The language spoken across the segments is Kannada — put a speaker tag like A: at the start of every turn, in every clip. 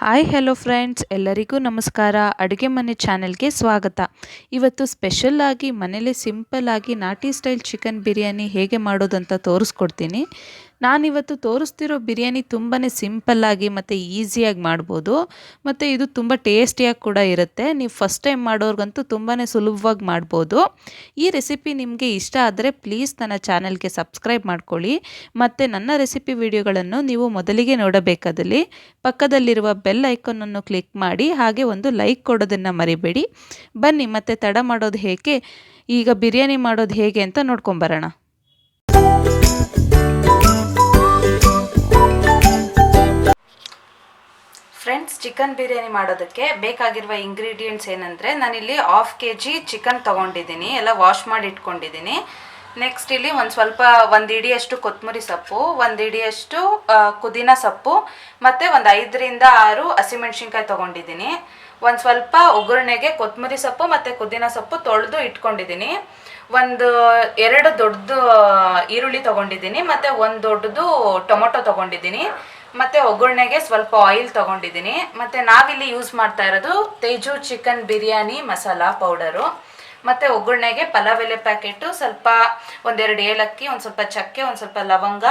A: ಹಾಯ್ ಹಲೋ ಫ್ರೆಂಡ್ಸ್, ಎಲ್ಲರಿಗೂ ನಮಸ್ಕಾರ. ಅಡುಗೆ ಮನೆ ಚಾನೆಲ್ಗೆ ಸ್ವಾಗತ. ಇವತ್ತು ಸ್ಪೆಷಲ್ ಆಗಿ ಮನೇಲಿ ಸಿಂಪಲ್ ಆಗಿ ನಾಟಿ ಸ್ಟೈಲ್ ಚಿಕನ್ ಬಿರಿಯಾನಿ ಹೇಗೆ ಮಾಡೋದಂತ ತೋರಿಸ್ಕೊಡ್ತೀನಿ. ನಾನಿವತ್ತು ತೋರಿಸ್ತಿರೋ ಬಿರಿಯಾನಿ ತುಂಬಾ ಸಿಂಪಲ್ಲಾಗಿ ಮತ್ತು ಈಸಿಯಾಗಿ ಮಾಡ್ಬೋದು, ಮತ್ತು ಇದು ತುಂಬ ಟೇಸ್ಟಿಯಾಗಿ ಕೂಡ ಇರುತ್ತೆ. ನೀವು ಫಸ್ಟ್ ಟೈಮ್ ಮಾಡೋರ್ಗಂತೂ ತುಂಬಾ ಸುಲಭವಾಗಿ ಮಾಡ್ಬೋದು. ಈ ರೆಸಿಪಿ ನಿಮಗೆ ಇಷ್ಟ ಆದರೆ ಪ್ಲೀಸ್ ನನ್ನ ಚಾನಲ್ಗೆ ಸಬ್ಸ್ಕ್ರೈಬ್ ಮಾಡ್ಕೊಳ್ಳಿ. ಮತ್ತು ನನ್ನ ರೆಸಿಪಿ ವಿಡಿಯೋಗಳನ್ನು ನೀವು ಮೊದಲಿಗೆ ನೋಡಬೇಕಾದಲ್ಲಿ ಪಕ್ಕದಲ್ಲಿರುವ ಬೆಲ್ ಐಕಾನನ್ನು ಕ್ಲಿಕ್ ಮಾಡಿ, ಹಾಗೆ ಒಂದು ಲೈಕ್ ಕೊಡೋದನ್ನು ಮರಿಬೇಡಿ. ಬನ್ನಿ ಮತ್ತೆ ತಡ ಮಾಡೋದು ಹೇಗೆ, ಈಗ ಬಿರಿಯಾನಿ ಮಾಡೋದು ಹೇಗೆ ಅಂತ ನೋಡ್ಕೊಂಬರೋಣ. ಫ್ರೆಂಡ್ಸ್, ಚಿಕನ್ ಬಿರಿಯಾನಿ ಮಾಡೋದಕ್ಕೆ ಬೇಕಾಗಿರುವ ಇಂಗ್ರೀಡಿಯೆಂಟ್ಸ್ ಏನಂದರೆ, ನಾನಿಲ್ಲಿ 1/2 kg ಚಿಕನ್ ತೊಗೊಂಡಿದ್ದೀನಿ, ಎಲ್ಲ ವಾಶ್ ಮಾಡಿ ಇಟ್ಕೊಂಡಿದ್ದೀನಿ. ನೆಕ್ಸ್ಟ್ ಇಲ್ಲಿ ಒಂದು ಇಡಿಯಷ್ಟು ಕೊತ್ತಂಬರಿ ಸೊಪ್ಪು, ಒಂದು ಇಡಿಯಷ್ಟು ಪುದೀನ ಸೊಪ್ಪು, ಮತ್ತು ಒಂದು 5ರಿಂದ 6 ಹಸಿಮೆಣ್ಸಿನ್ಕಾಯಿ ತೊಗೊಂಡಿದ್ದೀನಿ. ಒಂದು ಸ್ವಲ್ಪ ಒಗ್ಗರಣೆಗೆ ಕೊತ್ತಂಬರಿ ಸೊಪ್ಪು ಮತ್ತು ಪುದೀನ ಸೊಪ್ಪು ತೊಳೆದು ಇಟ್ಕೊಂಡಿದ್ದೀನಿ. ಒಂದು 2 ದೊಡ್ಡದು ಈರುಳ್ಳಿ ತೊಗೊಂಡಿದ್ದೀನಿ, ಮತ್ತು ಒಂದು ದೊಡ್ಡದು ಟೊಮೊಟೊ ತೊಗೊಂಡಿದ್ದೀನಿ. ಮತ್ತು ಒಗ್ಗರಣೆಗೆ ಸ್ವಲ್ಪ ಆಯಿಲ್ ತೊಗೊಂಡಿದ್ದೀನಿ. ಮತ್ತು ನಾವಿಲ್ಲಿ ಯೂಸ್ ಮಾಡ್ತಾ ಇರೋದು ತೇಜು ಚಿಕನ್ ಬಿರಿಯಾನಿ ಮಸಾಲ ಪೌಡರು. ಮತ್ತು ಒಗ್ಗರಣೆಗೆ ಪಲಾವ್ ಎಲೆ ಪ್ಯಾಕೆಟು, ಸ್ವಲ್ಪ 1-2 ಏಲಕ್ಕಿ, ಒಂದು ಸ್ವಲ್ಪ ಚಕ್ಕೆ, ಒಂದು ಸ್ವಲ್ಪ ಲವಂಗ,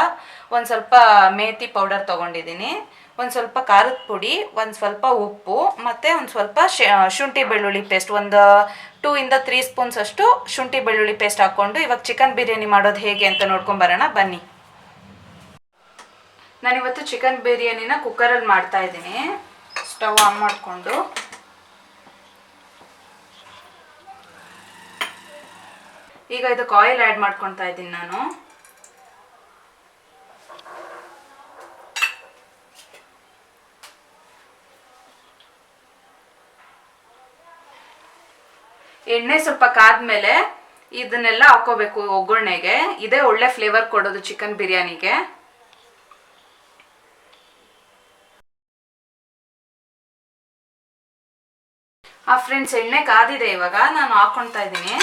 A: ಒಂದು ಸ್ವಲ್ಪ ಮೇಥಿ ಪೌಡರ್ ತೊಗೊಂಡಿದ್ದೀನಿ. ಒಂದು ಸ್ವಲ್ಪ ಖಾರದ ಪುಡಿ, ಒಂದು ಸ್ವಲ್ಪ ಉಪ್ಪು, ಮತ್ತು ಒಂದು ಸ್ವಲ್ಪ ಶುಂಠಿ ಬೆಳ್ಳುಳ್ಳಿ ಪೇಸ್ಟ್, ಒಂದು 2 3 ಸ್ಪೂನ್ಸ್ ಅಷ್ಟು ಶುಂಠಿ ಬೆಳ್ಳುಳ್ಳಿ ಪೇಸ್ಟ್ ಹಾಕ್ಕೊಂಡು ಇವಾಗ ಚಿಕನ್ ಬಿರಿಯಾನಿ ಮಾಡೋದು ಹೇಗೆ ಅಂತ ನೋಡ್ಕೊಂಬರೋಣ ಬನ್ನಿ. ನಾನಿವತ್ತು ಚಿಕನ್ ಬಿರಿಯಾನಿನ ಕುಕ್ಕರಲ್ಲಿ ಮಾಡ್ತಾ ಇದ್ದೀನಿ. ಸ್ಟವ್ ಆನ್ ಮಾಡಿಕೊಂಡು ಈಗ ಇದಕ್ಕೆ ಆಯಿಲ್ ಆ್ಯಡ್ ಮಾಡ್ಕೊತಾ ಇದ್ದೀನಿ ನಾನು. ಎಣ್ಣೆ ಸ್ವಲ್ಪ ಕಾದ್ಮೇಲೆ ಇದನ್ನೆಲ್ಲ ಹಾಕೋಬೇಕು ಒಗ್ಗರಣೆಗೆ. ಇದೇ ಒಳ್ಳೆ ಫ್ಲೇವರ್ ಕೊಡೋದು ಚಿಕನ್ ಬಿರಿಯಾನಿಗೆ. ಫ್ರೆಂಡ್ಸ್, ಎಣ್ಣೆ ಕಾದಿದೆ, ಇವಾಗ ನಾನು ಹಾಕೊಳ್ತಾ ಇದ್ದೀನಿ.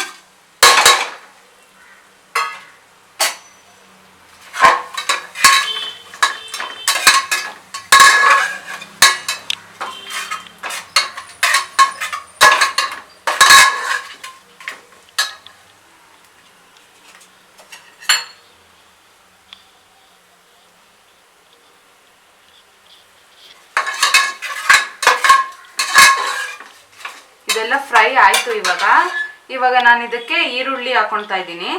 A: ಇದೆಲ್ಲ ಫ್ರೈ ಆಯಿತು. ಇವಾಗ ನಾನು ಇದಕ್ಕೆ ಈರುಳ್ಳಿ ಹಾಕೊಳ್ತಾ ಇದ್ದೀನಿ.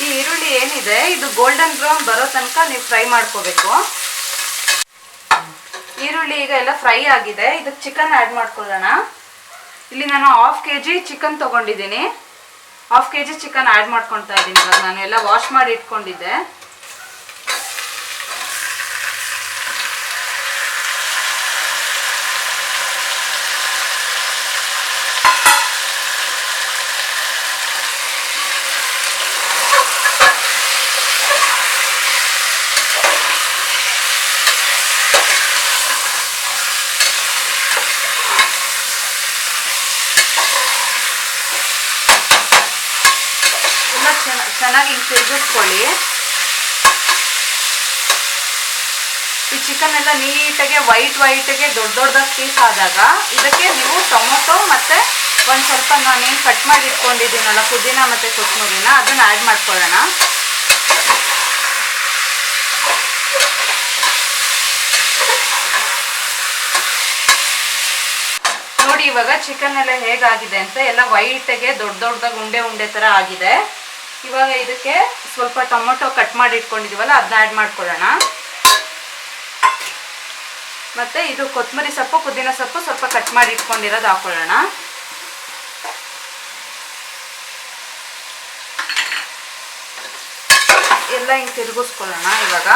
A: ಈ ಈರುಳ್ಳಿ ಏನಿದೆ ಇದು ಗೋಲ್ಡನ್ ಬ್ರೌನ್ ಬರೋ ತನಕ ನೀವು ಫ್ರೈ ಮಾಡ್ಕೋಬೇಕು. ಈರುಳ್ಳಿ ಈಗ ಎಲ್ಲ ಫ್ರೈ ಆಗಿದೆ. ಇದಕ್ಕೆ ಚಿಕನ್ ಆ್ಯಡ್ ಮಾಡ್ಕೊಳ್ಳೋಣ. ಇಲ್ಲಿ ನಾನು 1/2 kg ಚಿಕನ್ ತೊಗೊಂಡಿದ್ದೀನಿ. 1/2 kg ಚಿಕನ್ ಆ್ಯಡ್ ಮಾಡ್ಕೊತಾ ಇದ್ದೀನಿ. ಇವಾಗ ನಾನು ಎಲ್ಲ ವಾಶ್ ಮಾಡಿ ಇಟ್ಕೊಂಡಿದ್ದೆ. ಚೆನ್ನಾಗಿ ಹಿಂಗೆ ತಿರುಗಿಸ್ಕೊಳ್ಳಿ. ಈ ಚಿಕನ್ ಎಲ್ಲ ನೀಟಾಗೆ ವೈಟ್ಗೆ ದೊಡ್ಡದಾಗಿ ಪೀಸ್ ಆದಾಗ ಇದಕ್ಕೆ ನೀವು ಟೊಮೊಟೊ ಮತ್ತು ಒಂದು ಸ್ವಲ್ಪ ನಾನೇನು ಕಟ್ ಮಾಡಿ ಇಟ್ಕೊಂಡಿದ್ದೀನಲ್ಲ ಪುದೀನ ಮತ್ತು ಕೊತ್ತಂಬರಿನ ಅದನ್ನು ಆ್ಯಡ್ ಮಾಡ್ಕೊಳ್ಳೋಣ. ನೋಡಿ ಇವಾಗ ಚಿಕನ್ ಎಲ್ಲ ಹೇಗಾಗಿದೆ ಅಂತ, ಎಲ್ಲ ವೈಟ್ಗೆ ದೊಡ್ಡದಾಗಿ ಉಂಡೆ ಥರ ಆಗಿದೆ. ಇವಾಗ ಇದಕ್ಕೆ ಸ್ವಲ್ಪ ಟೊಮೊಟೊ ಕಟ್ ಮಾಡಿ ಇಟ್ಕೊಂಡಿದ್ದೀವಲ್ಲ ಅದನ್ನ ಆ್ಯಡ್ ಮಾಡ್ಕೊಳ್ಳೋಣ. ಮತ್ತು ಇದು ಕೊತ್ತಂಬರಿ ಸೊಪ್ಪು ಪುದೀನ ಸೊಪ್ಪು ಸ್ವಲ್ಪ ಕಟ್ ಮಾಡಿ ಇಟ್ಕೊಂಡಿರೋದು ಹಾಕೊಳ್ಳೋಣ. ಎಲ್ಲ ಹಿಂಗೆ ತಿರುಗಿಸ್ಕೊಳ್ಳೋಣ. ಇವಾಗ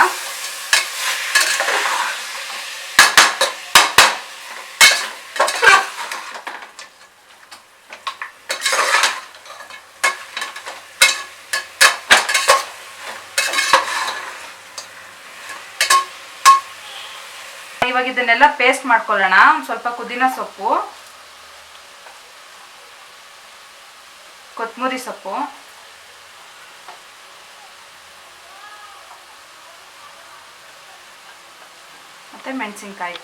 A: ಇವಾಗ ಇದನ್ನೆಲ್ಲ ಪೇಸ್ಟ್ ಮಾಡ್ಕೊಳ್ಳೋಣ. ಸ್ವಲ್ಪ ಪುದೀನ ಸೊಪ್ಪು, ಕೊತ್ತಂಬರಿ ಸೊಪ್ಪು, ಮತ್ತು ಮೆಣಸಿನ್ಕಾಯಿ.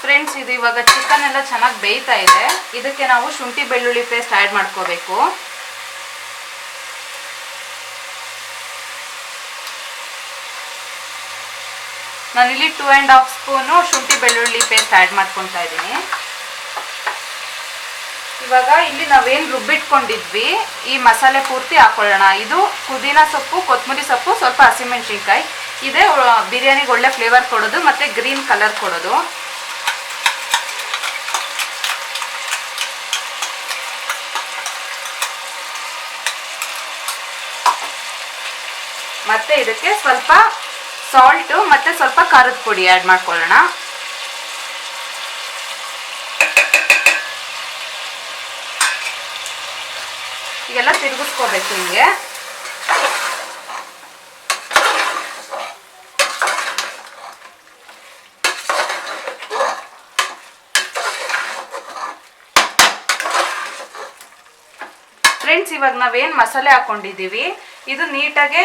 A: ಫ್ರೆಂಡ್ಸ್, ಇದು ಇವಾಗ ಚಿಕನ್ ಎಲ್ಲ ಚೆನ್ನಾಗಿ ಬೇಯ್ತಾ ಇದೆ. ಇದಕ್ಕೆ ನಾವು ಶುಂಠಿ ಬೆಳ್ಳುಳ್ಳಿ ಪೇಸ್ಟ್ ಆ್ಯಡ್ ಮಾಡ್ಕೋಬೇಕು. ನಾನಿಲ್ಲಿ 2.5 ಸ್ಪೂನು ಶುಂಠಿ ಬೆಳ್ಳುಳ್ಳಿ ಪೇಸ್ಟ್ ಆ್ಯಡ್ ಮಾಡ್ಕೊತಾ ಇದ್ದೀನಿ. ಇವಾಗ ಇಲ್ಲಿ ನಾವೇನು ರುಬ್ಬಿಟ್ಕೊಂಡಿದ್ವಿ ಈ ಮಸಾಲೆ ಪೂರ್ತಿ ಹಾಕೊಳ್ಳೋಣ. ಇದು ಪುದೀನ ಸೊಪ್ಪು, ಕೊತ್ತಂಬರಿ ಸೊಪ್ಪು, ಸ್ವಲ್ಪ ಹಸಿಮೆಣಸಿನ್ಕಾಯಿ. ಇದೇ ಬಿರಿಯಾನಿಗೆ ಒಳ್ಳೆ ಫ್ಲೇವರ್ ಕೊಡೋದು ಮತ್ತು ಗ್ರೀನ್ ಕಲರ್ ಕೊಡೋದು. ಮತ್ತೆ ಇದಕ್ಕೆ ಸ್ವಲ್ಪ ಸಾಲ್ಟು ಮತ್ತು ಸ್ವಲ್ಪ ಖಾರದ ಪುಡಿ ಆ್ಯಡ್ ಮಾಡ್ಕೊಳ್ಳೋಣ. ಈಗೆಲ್ಲ ತಿರುಗಿಸ್ಕೋಬೇಕು ಹಿಂಗೆ. ಫ್ರೆಂಡ್ಸ್, ಇವಾಗ ನಾವೇನು ಮಸಾಲೆ ಹಾಕೊಂಡಿದ್ದೀವಿ ಇದು ನೀಟಾಗೆ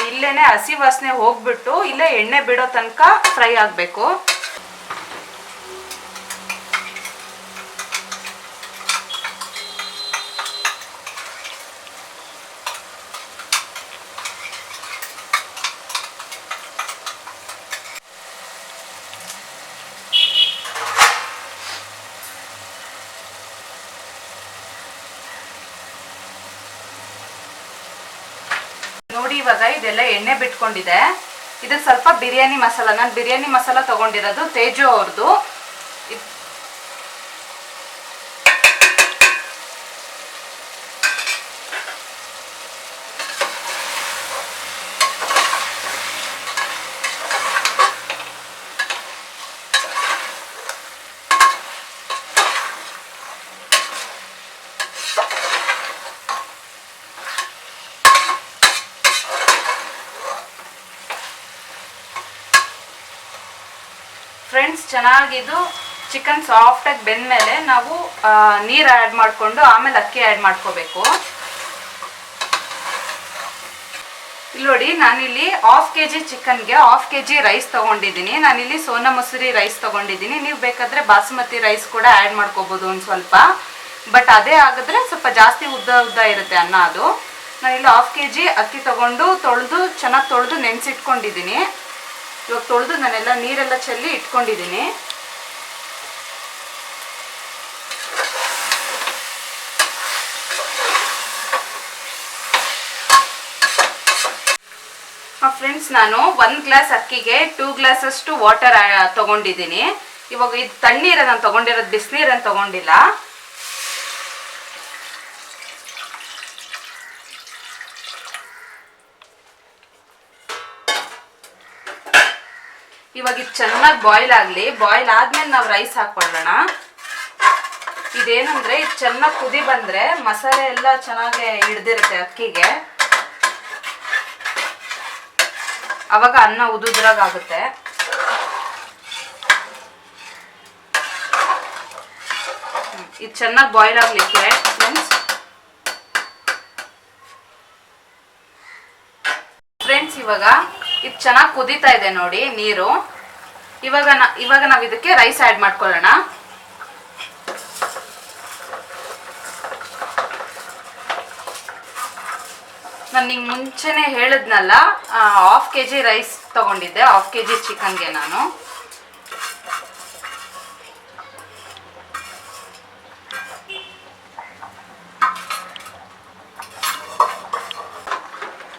A: ಇಲ್ಲೇನೆ ಹಸಿ ವಾಸನೆ ಹೋಗ್ಬಿಟ್ಟು ಇಲ್ಲೇ ಎಣ್ಣೆ ಬಿಡೋ ತನಕ ಫ್ರೈ ಆಗಬೇಕು. ನೋಡಿ, ಇವಾಗ ಇದೆಲ್ಲ ಎಣ್ಣೆ ಬಿಟ್ಕೊಂಡಿದೆ. ಇದು ಸ್ವಲ್ಪ ಬಿರಿಯಾನಿ ಮಸಾಲ. ನಾನು ಬಿರಿಯಾನಿ ಮಸಾಲ ತಗೊಂಡಿರೋದು ತೇಜು ಅವ್ರದ್ದು. ಫ್ರೆಂಡ್ಸ್, ಚೆನ್ನಾಗಿದು ಚಿಕನ್ ಸಾಫ್ಟಾಗಿ ಬೆಂದಮೇಲೆ ನಾವು ನೀರು ಆ್ಯಡ್ ಮಾಡಿಕೊಂಡು ಆಮೇಲೆ ಅಕ್ಕಿ ಆ್ಯಡ್ ಮಾಡ್ಕೋಬೇಕು. ಇಲ್ಲಿ ನೋಡಿ, ನಾನಿಲ್ಲಿ 1/2 kg ಚಿಕನ್ಗೆ 1/2 kg ರೈಸ್ ತೊಗೊಂಡಿದ್ದೀನಿ. ನಾನಿಲ್ಲಿ ಸೋನಾ ಮಸೂರಿ ರೈಸ್ ತೊಗೊಂಡಿದ್ದೀನಿ. ನೀವು ಬೇಕಾದರೆ ಬಾಸುಮತಿ ರೈಸ್ ಕೂಡ ಆ್ಯಡ್ ಮಾಡ್ಕೋಬೋದು ಒಂದು ಸ್ವಲ್ಪ. ಬಟ್ ಅದೇ ಆಗಿದ್ರೆ ಸ್ವಲ್ಪ ಜಾಸ್ತಿ ಉದ್ದ ಇರುತ್ತೆ ಅನ್ನ. ಅದು ನಾನಿಲ್ಲಿ 1/2 kg ಅಕ್ಕಿ ತೊಗೊಂಡು ಚೆನ್ನಾಗಿ ತೊಳೆದು ನೆನೆಸಿಟ್ಕೊಂಡಿದ್ದೀನಿ. ಇವಾಗ ತೊಳೆದು ನಾನೆಲ್ಲ ನೀರೆಲ್ಲ ಚೆಲ್ಲಿ ಇಟ್ಕೊಂಡಿದ್ದೀನಿ. ಫ್ರೆಂಡ್ಸ್, ನಾನು 1 ಗ್ಲಾಸ್ ಅಕ್ಕಿಗೆ 2 ಗ್ಲಾಸಷ್ಟು ವಾಟರ್ ತೊಗೊಂಡಿದ್ದೀನಿ. ಇವಾಗ ಇದು ತಣ್ಣೀರ ನಾನು ತೊಗೊಂಡಿರೋದು, ಬಿಸಿನೀರನ್ನು ತೊಗೊಂಡಿಲ್ಲ. ಇವಾಗ ಇದು ಚೆನ್ನಾಗಿ ಬಾಯ್ಲ್ ಆಗಲಿ. ಬಾಯ್ಲ್ ಆದ್ಮೇಲೆ ನಾವು ರೈಸ್ ಹಾಕೊಳ್ಳೋಣ. ಇದೇನಂದ್ರೆ ಇದು ಚೆನ್ನಾಗಿ ಕುದಿ ಬಂದರೆ ಮಸಾಲೆ ಎಲ್ಲ ಚೆನ್ನಾಗಿ ಹಿಡ್ದಿರುತ್ತೆ ಅಕ್ಕಿಗೆ. ಅವಾಗ ಅನ್ನ ಉದುದ್ರಾಗುತ್ತೆ. ಇದು ಚೆನ್ನಾಗಿ ಬಾಯ್ಲ್ ಆಗಲಿಕ್ಕೆ ಫ್ರೆಂಡ್ಸ್, ಇವಾಗ ಇದು ಚೆನ್ನಾಗಿ ಕುದೀತಾ ಇದೆ ನೋಡಿ ನೀರು. ಇವಾಗ ನಾವು ಇದಕ್ಕೆ ರೈಸ್ ಆ್ಯಡ್ ಮಾಡ್ಕೊಳ್ಳೋಣ. ನಾನು ನಿಂಗೆ ಮುಂಚೆನೇ ಹೇಳಿದ್ನಲ್ಲ, 1/2 kg ರೈಸ್ ತೊಗೊಂಡಿದ್ದೆ 1/2 kg ಚಿಕನ್ಗೆ ನಾನು.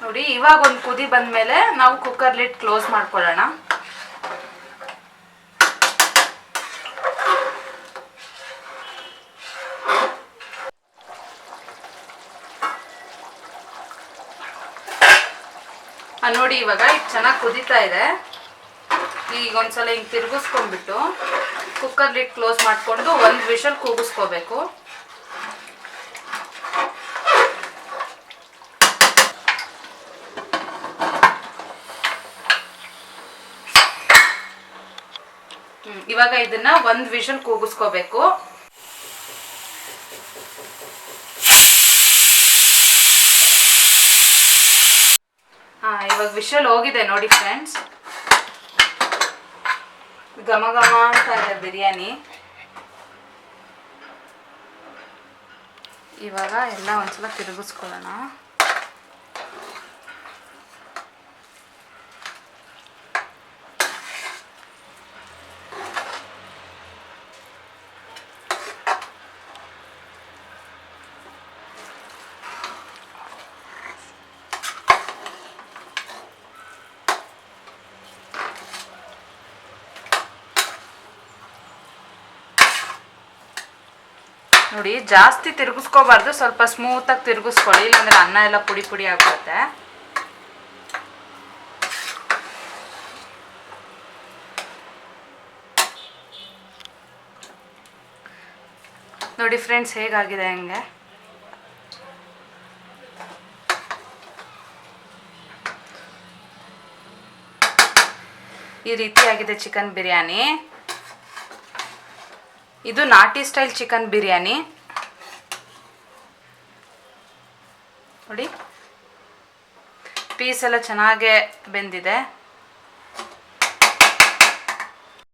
A: ನೋಡಿ, ಇವಾಗ ಒಂದು ಕುದಿ ಬಂದಮೇಲೆ ನಾವು ಕುಕ್ಕರ್ ಲಿಡ್ ಕ್ಲೋಸ್ ಮಾಡ್ಕೊಳ್ಳೋಣ. ನೋಡಿ, ಇವಾಗ ಇದು ಚೆನ್ನಾಗಿ ಕುದೀತಾ ಇದೆ. ಈಗ ಒಂದ್ಸಲ ಹಿಂಗೆ ತಿರುಗಿಸ್ಕೊಂಡ್ಬಿಟ್ಟು ಕುಕ್ಕರ್ ಲಿಡ್ ಕ್ಲೋಸ್ ಮಾಡಿಕೊಂಡು ಒಂದು ವಿಷಲ್ ಕೂಗಿಸ್ಕೋಬೇಕು. ಇವಾಗ ಇದನ್ನ ಒಂದು ವಿಷಲ್ ಕೂಗಿಸ್ಕೋಬೇಕು. ಇವಾಗ ವಿಷಲ್ ಹೋಗಿದೆ ನೋಡಿ ಫ್ರೆಂಡ್ಸ್. ಘಮ ಘಮ ಅಂತ ಇದೆ ಬಿರಿಯಾನಿ. ಇವಾಗ ಎಲ್ಲ ಒಂದ್ಸಲ ತಿರುಗಿಸ್ಕೊಳ್ಳೋಣ. ನೋಡಿ ಜಾಸ್ತಿ ತಿರುಗಿಸ್ಕೋಬಾರ್ದು, ಸ್ವಲ್ಪ ಸ್ಮೂತಾಗಿ ತಿರುಗಿಸ್ಕೊಳ್ಳಿ, ಇಲ್ಲಾಂದ್ರೆ ಅನ್ನ ಎಲ್ಲ ಪುಡಿ ಪುಡಿ ಆಗ್ಬಿಡುತ್ತೆ. ನೋಡಿ ಫ್ರೆಂಡ್ಸ್ ಹೇಗಾಗಿದೆ ಹಂಗೆ. ಈ ರೀತಿಯಾಗಿದೆ ಚಿಕನ್ ಬಿರಿಯಾನಿ. ಇದು ನಾಟಿ ಸ್ಟೈಲ್ ಚಿಕನ್ ಬಿರಿಯಾನಿ. ನೋಡಿ ಪೀಸ್ ಎಲ್ಲ ಚೆನ್ನಾಗೇ ಬೆಂದಿದೆ.